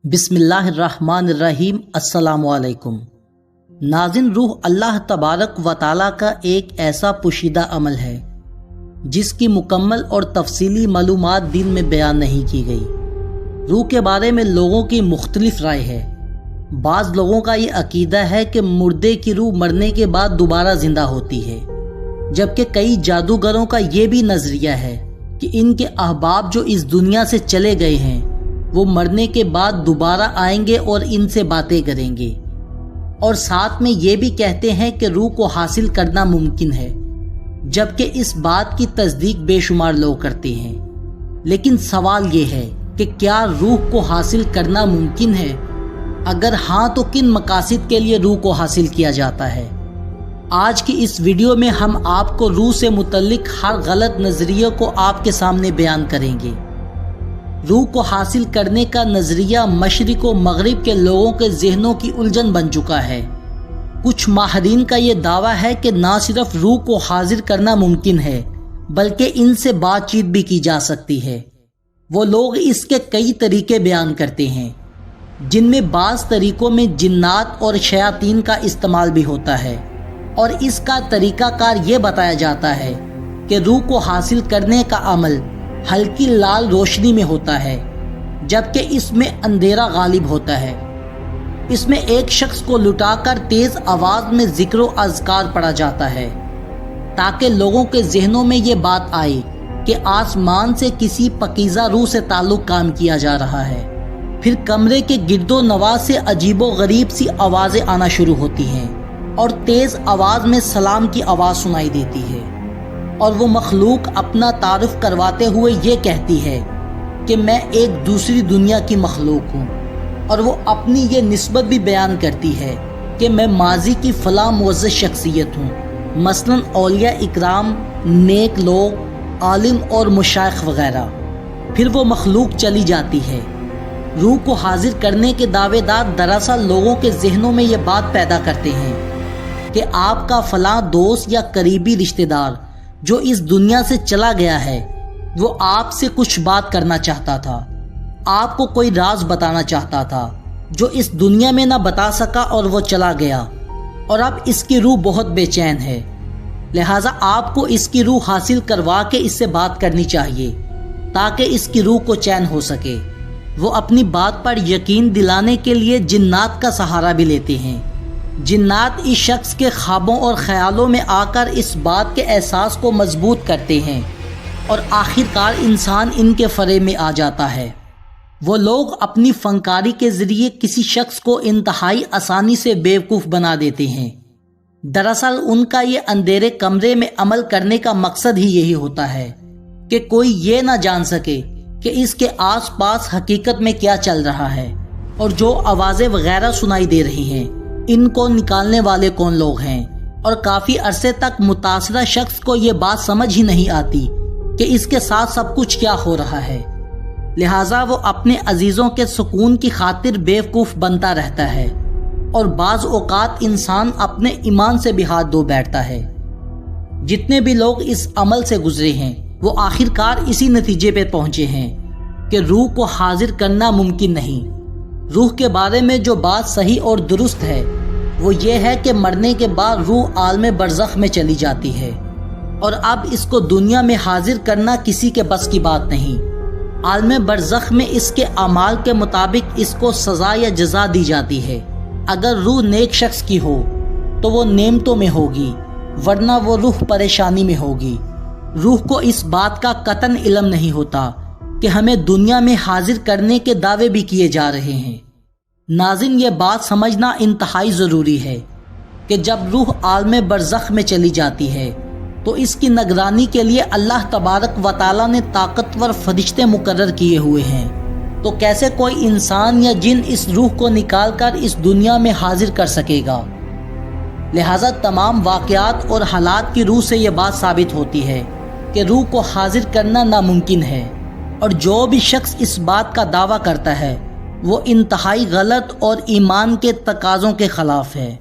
بسم اللہ الرحمن الرحیم۔ السلام علیکم ناظرین، روح اللہ تبارک و تعالیٰ کا ایک ایسا پوشیدہ عمل ہے جس کی مکمل اور تفصیلی معلومات دین میں بیان نہیں کی گئی۔ روح کے بارے میں لوگوں کی مختلف رائے ہے۔ بعض لوگوں کا یہ عقیدہ ہے کہ مردے کی روح مرنے کے بعد دوبارہ زندہ ہوتی ہے، جبکہ کئی جادوگروں کا یہ بھی نظریہ ہے کہ ان کے احباب جو اس دنیا سے چلے گئے ہیں وہ مرنے کے بعد دوبارہ آئیں گے اور ان سے باتیں کریں گے، اور ساتھ میں یہ بھی کہتے ہیں کہ روح کو حاصل کرنا ممکن ہے، جبکہ اس بات کی تصدیق بے شمار لوگ کرتے ہیں۔ لیکن سوال یہ ہے کہ کیا روح کو حاصل کرنا ممکن ہے؟ اگر ہاں تو کن مقاصد کے لیے روح کو حاصل کیا جاتا ہے؟ آج کی اس ویڈیو میں ہم آپ کو روح سے متعلق ہر غلط نظریے کو آپ کے سامنے بیان کریں گے۔ روح کو حاصل کرنے کا نظریہ مشرق و مغرب کے لوگوں کے ذہنوں کی الجھن بن چکا ہے۔ کچھ ماہرین کا یہ دعویٰ ہے کہ نہ صرف روح کو حاضر کرنا ممکن ہے بلکہ ان سے بات چیت بھی کی جا سکتی ہے۔ وہ لوگ اس کے کئی طریقے بیان کرتے ہیں، جن میں بعض طریقوں میں جنات اور شیاطین کا استعمال بھی ہوتا ہے، اور اس کا طریقہ کار یہ بتایا جاتا ہے کہ روح کو حاصل کرنے کا عمل ہلکی لال روشنی میں ہوتا ہے، جبکہ اس میں اندھیرا غالب ہوتا ہے۔ اس میں ایک شخص کو لٹا کر تیز آواز میں ذکر و اذکار پڑھا جاتا ہے تاکہ لوگوں کے ذہنوں میں یہ بات آئے کہ آسمان سے کسی پاکیزہ روح سے تعلق قائم کیا جا رہا ہے۔ پھر کمرے کے گرد و نواح سے عجیب و غریب سی آوازیں آنا شروع ہوتی ہیں اور تیز آواز میں سلام کی آواز سنائی دیتی ہے، اور وہ مخلوق اپنا تعارف کرواتے ہوئے یہ کہتی ہے کہ میں ایک دوسری دنیا کی مخلوق ہوں، اور وہ اپنی یہ نسبت بھی بیان کرتی ہے کہ میں ماضی کی فلاں معزز شخصیت ہوں، مثلا اولیاء اکرام، نیک لوگ، عالم اور مشائخ وغیرہ۔ پھر وہ مخلوق چلی جاتی ہے۔ روح کو حاضر کرنے کے دعوے دار دراصل لوگوں کے ذہنوں میں یہ بات پیدا کرتے ہیں کہ آپ کا فلاں دوست یا قریبی رشتہ دار جو اس دنیا سے چلا گیا ہے وہ آپ سے کچھ بات کرنا چاہتا تھا، آپ کو کوئی راز بتانا چاہتا تھا جو اس دنیا میں نہ بتا سکا اور وہ چلا گیا، اور اب اس کی روح بہت بے چین ہے، لہٰذا آپ کو اس کی روح حاصل کروا کے اس سے بات کرنی چاہیے تاکہ اس کی روح کو چین ہو سکے۔ وہ اپنی بات پر یقین دلانے کے لیے جنات کا سہارا بھی لیتے ہیں۔ جنات اس شخص کے خوابوں اور خیالوں میں آ کر اس بات کے احساس کو مضبوط کرتے ہیں، اور آخر کار انسان ان کے فریب میں آ جاتا ہے۔ وہ لوگ اپنی فنکاری کے ذریعے کسی شخص کو انتہائی آسانی سے بیوقوف بنا دیتے ہیں۔ دراصل ان کا یہ اندھیرے کمرے میں عمل کرنے کا مقصد ہی یہی ہوتا ہے کہ کوئی یہ نہ جان سکے کہ اس کے آس پاس حقیقت میں کیا چل رہا ہے، اور جو آوازیں وغیرہ سنائی دے رہی ہیں ان کو نکالنے والے کون لوگ ہیں، اور کافی عرصے تک متاثرہ شخص کو یہ بات سمجھ ہی نہیں آتی کہ اس کے ساتھ سب کچھ کیا ہو رہا ہے، لہٰذا وہ اپنے عزیزوں کے سکون کی خاطر بیوقوف بنتا رہتا ہے، اور بعض اوقات انسان اپنے ایمان سے بھی ہاتھ دھو بیٹھتا ہے۔ جتنے بھی لوگ اس عمل سے گزرے ہیں وہ آخر کار اسی نتیجے پہ پہنچے ہیں کہ روح کو حاضر کرنا ممکن نہیں۔ روح کے بارے میں جو بات صحیح اور درست ہے وہ یہ ہے کہ مرنے کے بعد روح عالم برزخ میں چلی جاتی ہے، اور اب اس کو دنیا میں حاضر کرنا کسی کے بس کی بات نہیں۔ عالم برزخ میں اس کے اعمال کے مطابق اس کو سزا یا جزا دی جاتی ہے۔ اگر روح نیک شخص کی ہو تو وہ نعمتوں میں ہوگی، ورنہ وہ روح پریشانی میں ہوگی۔ روح کو اس بات کا قطعاً علم نہیں ہوتا کہ ہمیں دنیا میں حاضر کرنے کے دعوے بھی کیے جا رہے ہیں۔ ناظرین، یہ بات سمجھنا انتہائی ضروری ہے کہ جب روح عالم برزخ میں چلی جاتی ہے تو اس کی نگرانی کے لیے اللہ تبارک و تعالیٰ نے طاقتور فرشتے مقرر کیے ہوئے ہیں، تو کیسے کوئی انسان یا جن اس روح کو نکال کر اس دنیا میں حاضر کر سکے گا؟ لہٰذا تمام واقعات اور حالات کی روح سے یہ بات ثابت ہوتی ہے کہ روح کو حاضر کرنا ناممکن ہے، اور جو بھی شخص اس بات کا دعویٰ کرتا ہے وہ انتہائی غلط اور ایمان کے تقاضوں کے خلاف ہے۔